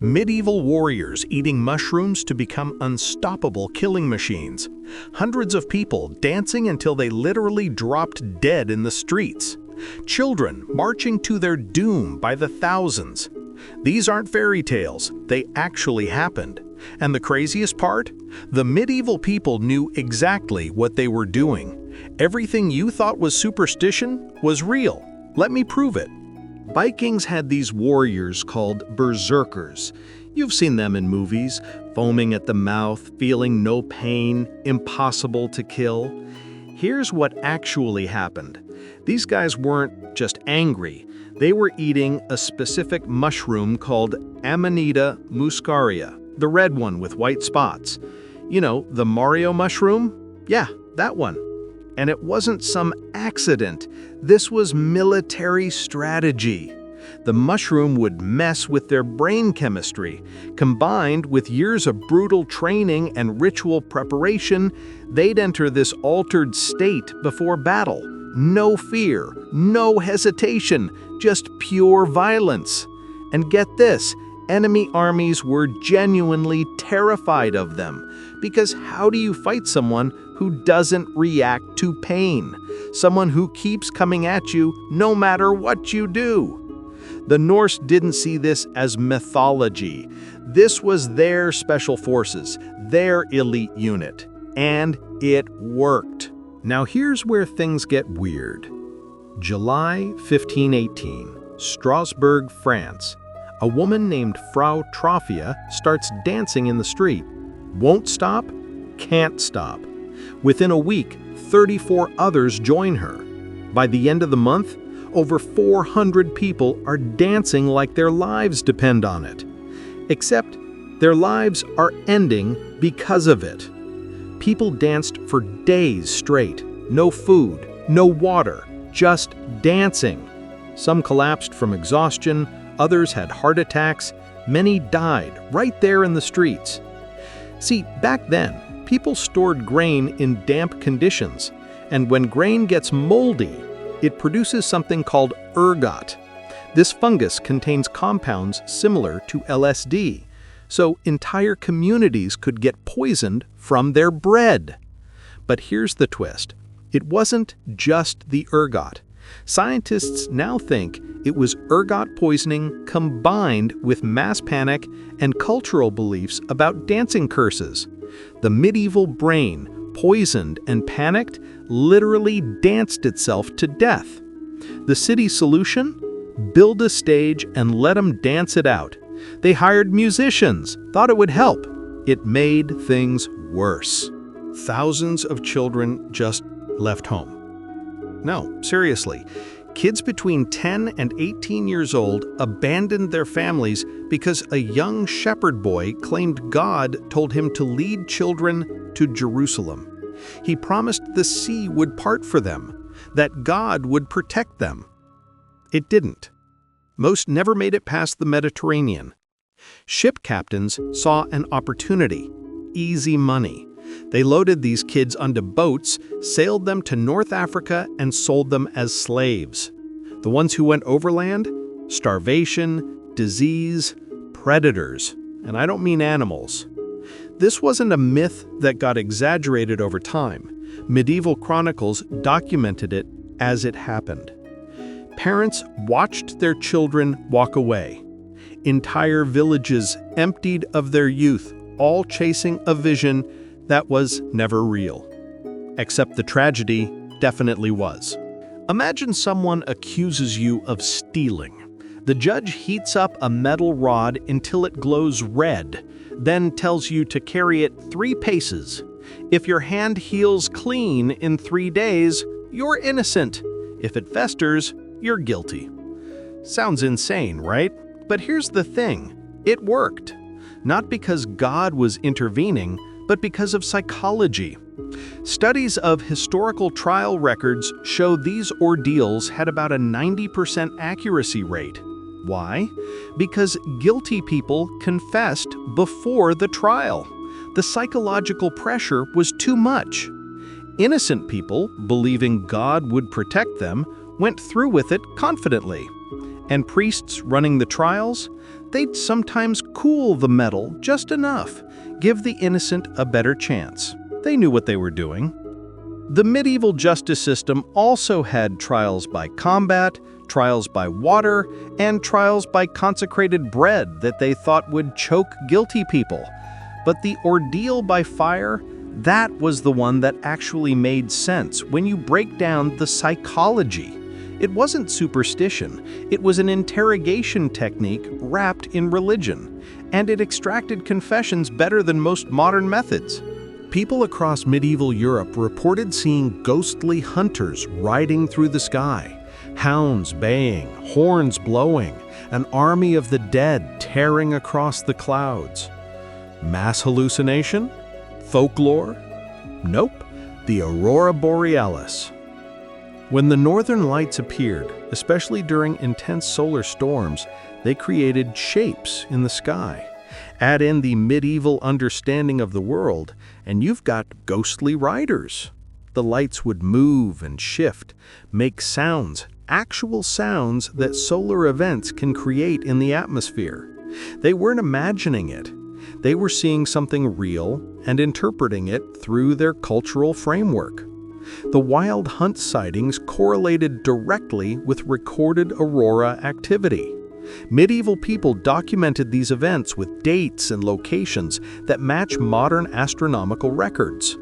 Medieval warriors eating mushrooms to become unstoppable killing machines. Hundreds of people dancing until they literally dropped dead in the streets. Children marching to their doom by the thousands. These aren't fairy tales, they actually happened. And the craziest part? The medieval people knew exactly what they were doing. Everything you thought was superstition was real. Let me prove it. Vikings had these warriors called berserkers. You've seen them in movies, foaming at the mouth, feeling no pain, impossible to kill. Here's what actually happened. These guys weren't just angry. They were eating a specific mushroom called Amanita muscaria, the red one with white spots. You know, the Mario mushroom? Yeah, that one. And it wasn't some accident. This was military strategy. The mushroom would mess with their brain chemistry. Combined with years of brutal training and ritual preparation, they'd enter this altered state before battle. No fear, no hesitation, just pure violence. And get this, enemy armies were genuinely terrified of them. Because how do you fight someone who doesn't react to pain? Someone who keeps coming at you no matter what you do. The Norse didn't see this as mythology. This was their special forces, their elite unit. And it worked. Now here's where things get weird. July 1518, Strasbourg, France. A woman named Frau Trophia starts dancing in the street. Won't stop, can't stop. Within a week, 34 others join her. By the end of the month, over 400 people are dancing like their lives depend on it. Except their lives are ending because of it. People danced for days straight. No food, no water, just dancing. Some collapsed from exhaustion, others had heart attacks, many died right there in the streets. See, back then, people stored grain in damp conditions, and when grain gets moldy, it produces something called ergot. This fungus contains compounds similar to LSD, so entire communities could get poisoned from their bread. But here's the twist. It wasn't just the ergot. Scientists now think it was ergot poisoning combined with mass panic and cultural beliefs about dancing curses. The medieval brain, poisoned and panicked, literally danced itself to death. The city's solution? Build a stage and let them dance it out. They hired musicians, thought it would help. It made things worse. Thousands of children just left home. No, seriously. Kids between 10 and 18 years old abandoned their families because a young shepherd boy claimed God told him to lead children to Jerusalem. He promised the sea would part for them, that God would protect them. It didn't. Most never made it past the Mediterranean. Ship captains saw an opportunity, easy money. They loaded these kids onto boats, sailed them to North Africa, and sold them as slaves. The ones who went overland? Starvation, disease, predators. And I don't mean animals. This wasn't a myth that got exaggerated over time. Medieval chronicles documented it as it happened. Parents watched their children walk away. Entire villages emptied of their youth, all chasing a vision that was never real. Except the tragedy definitely was. Imagine someone accuses you of stealing. The judge heats up a metal rod until it glows red, then tells you to carry it 3 paces. If your hand heals clean in 3 days, you're innocent. If it festers, you're guilty. Sounds insane, right? But here's the thing. It worked. Not because God was intervening, but because of psychology. Studies of historical trial records show these ordeals had about a 90% accuracy rate. Why? Because guilty people confessed before the trial. The psychological pressure was too much. Innocent people, believing God would protect them, went through with it confidently. And priests running the trials? they'd sometimes cool the metal just enough, give the innocent a better chance. They knew what they were doing. The medieval justice system also had trials by combat, trials by water, and trials by consecrated bread that they thought would choke guilty people. But the ordeal by fire, that was the one that actually made sense when you break down the psychology. It wasn't superstition, it was an interrogation technique wrapped in religion, and it extracted confessions better than most modern methods. People across medieval Europe reported seeing ghostly hunters riding through the sky, hounds baying, horns blowing, an army of the dead tearing across the clouds. Mass hallucination? Folklore? Nope, the aurora borealis. When the northern lights appeared, especially during intense solar storms, they created shapes in the sky. Add in the medieval understanding of the world, and you've got ghostly riders. The lights would move and shift, make sounds, actual sounds that solar events can create in the atmosphere. They weren't imagining it. They were seeing something real and interpreting it through their cultural framework. The wild hunt sightings correlated directly with recorded aurora activity. Medieval people documented these events with dates and locations that match modern astronomical records.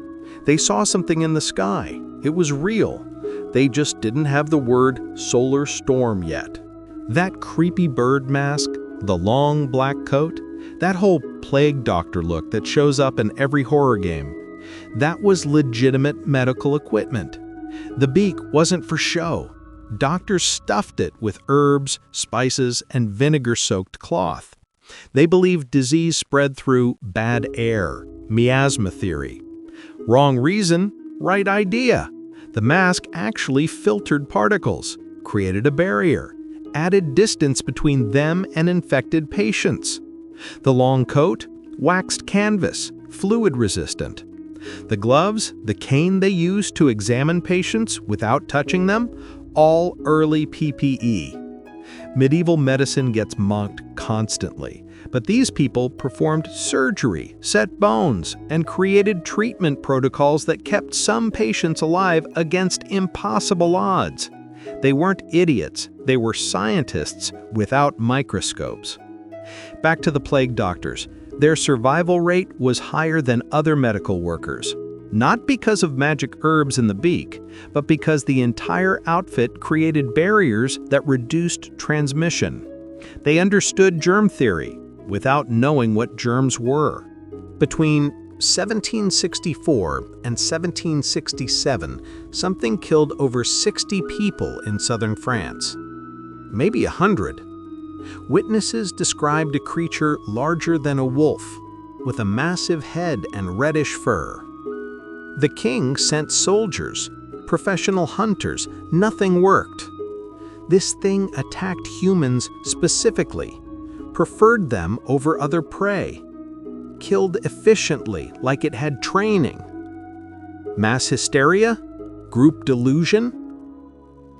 They saw something in the sky. It was real. They just didn't have the word solar storm yet. That creepy bird mask, the long black coat, that whole plague doctor look that shows up in every horror game, that was legitimate medical equipment. The beak wasn't for show. Doctors stuffed it with herbs, spices, and vinegar-soaked cloth. They believed disease spread through bad air, miasma theory. Wrong reason, right idea. The mask actually filtered particles, created a barrier, added distance between them and infected patients. The long coat, waxed canvas, fluid-resistant. The gloves, the cane they used to examine patients without touching them, all early PPE. Medieval medicine gets mocked constantly, but these people performed surgery, set bones, and created treatment protocols that kept some patients alive against impossible odds. They weren't idiots, they were scientists without microscopes. Back to the plague doctors. Their survival rate was higher than other medical workers. Not because of magic herbs in the beak, but because the entire outfit created barriers that reduced transmission. They understood germ theory without knowing what germs were. Between 1764 and 1767, something killed over 60 people in southern France. Maybe 100. Witnesses described a creature larger than a wolf, with a massive head and reddish fur. The king sent soldiers, professional hunters. Nothing worked. This thing attacked humans specifically, preferred them over other prey, killed efficiently like it had training. Mass hysteria? Group delusion?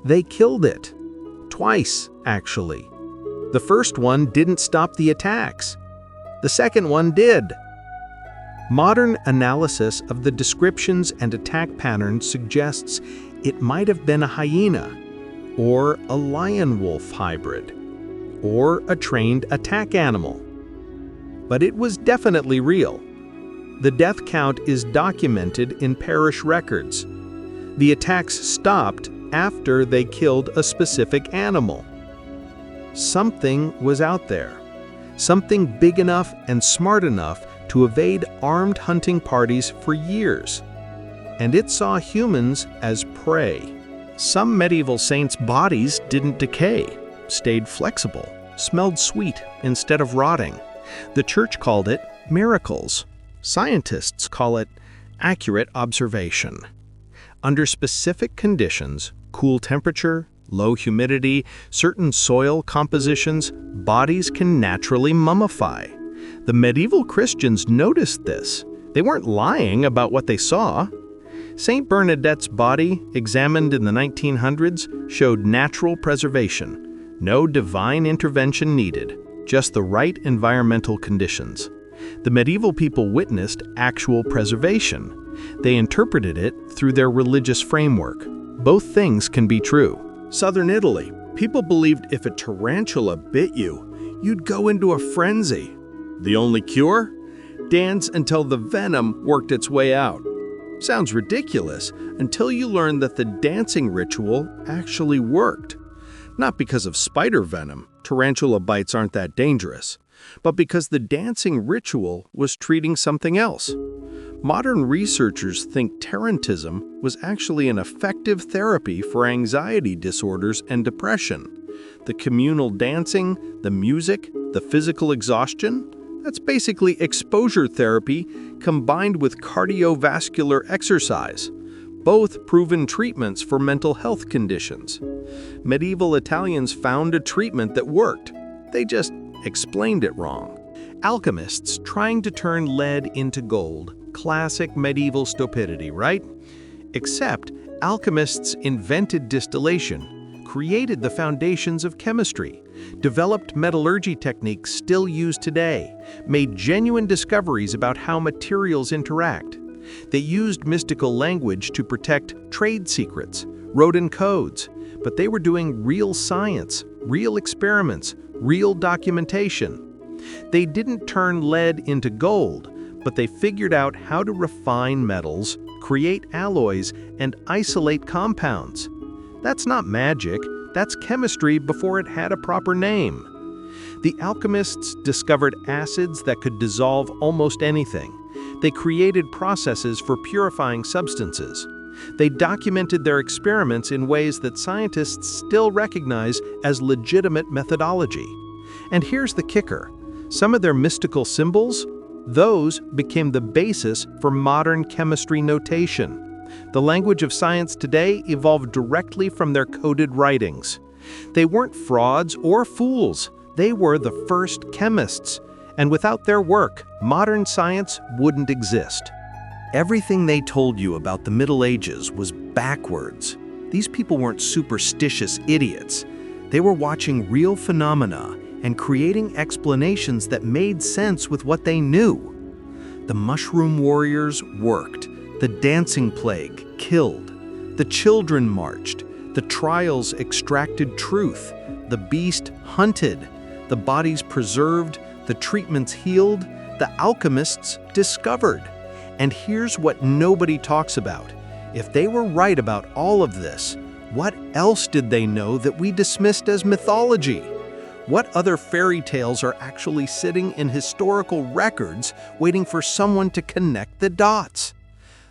They killed it. Twice, actually. The first one didn't stop the attacks. The second one did. Modern analysis of the descriptions and attack patterns suggests it might have been a hyena, or a lion-wolf hybrid, or a trained attack animal. But it was definitely real. The death count is documented in parish records. The attacks stopped after they killed a specific animal. Something was out there. Something big enough and smart enough to evade armed hunting parties for years. And it saw humans as prey. Some medieval saints' bodies didn't decay, stayed flexible, smelled sweet instead of rotting. The church called it miracles. Scientists call it accurate observation. Under specific conditions, cool temperature, low humidity, certain soil compositions, bodies can naturally mummify. The medieval Christians noticed this. They weren't lying about what they saw. Saint Bernadette's body, examined in the 1900s, showed natural preservation. No divine intervention needed. just the right environmental conditions. The medieval people witnessed actual preservation. They interpreted it through their religious framework. Both things can be true. Southern Italy, people believed if a tarantula bit you, you'd go into a frenzy. The only cure? Dance until the venom worked its way out. Sounds ridiculous until you learn that the dancing ritual actually worked. Not because of spider venom, tarantula bites aren't that dangerous, but because the dancing ritual was treating something else. Modern researchers think tarantism was actually an effective therapy for anxiety disorders and depression. The communal dancing, the music, the physical exhaustion, that's basically exposure therapy combined with cardiovascular exercise, both proven treatments for mental health conditions. Medieval Italians found a treatment that worked. They just explained it wrong. Alchemists trying to turn lead into gold. Classic medieval stupidity, right? Except alchemists invented distillation, created the foundations of chemistry, developed metallurgy techniques still used today, made genuine discoveries about how materials interact. They used mystical language to protect trade secrets, wrote in codes, but they were doing real science, real experiments, real documentation. They didn't turn lead into gold, but they figured out how to refine metals, create alloys, and isolate compounds. That's not magic, that's chemistry before it had a proper name. The alchemists discovered acids that could dissolve almost anything. They created processes for purifying substances. They documented their experiments in ways that scientists still recognize as legitimate methodology. And here's the kicker. Some of their mystical symbols, those became the basis for modern chemistry notation. The language of science today evolved directly from their coded writings. They weren't frauds or fools. They were the first chemists. And without their work, modern science wouldn't exist. Everything they told you about the Middle Ages was backwards. These people weren't superstitious idiots. They were watching real phenomena and creating explanations that made sense with what they knew. The mushroom warriors worked. The dancing plague killed. The children marched. The trials extracted truth. The beast hunted. The bodies preserved. The treatments healed. The alchemists discovered. And here's what nobody talks about. If they were right about all of this, what else did they know that we dismissed as mythology? What other fairy tales are actually sitting in historical records waiting for someone to connect the dots?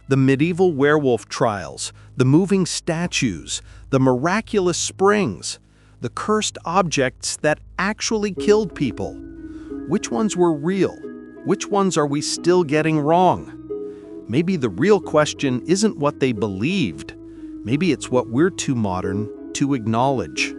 The medieval werewolf trials, the moving statues, the miraculous springs, the cursed objects that actually killed people. Which ones were real? Which ones are we still getting wrong? Maybe the real question isn't what they believed. Maybe it's what we're too modern to acknowledge.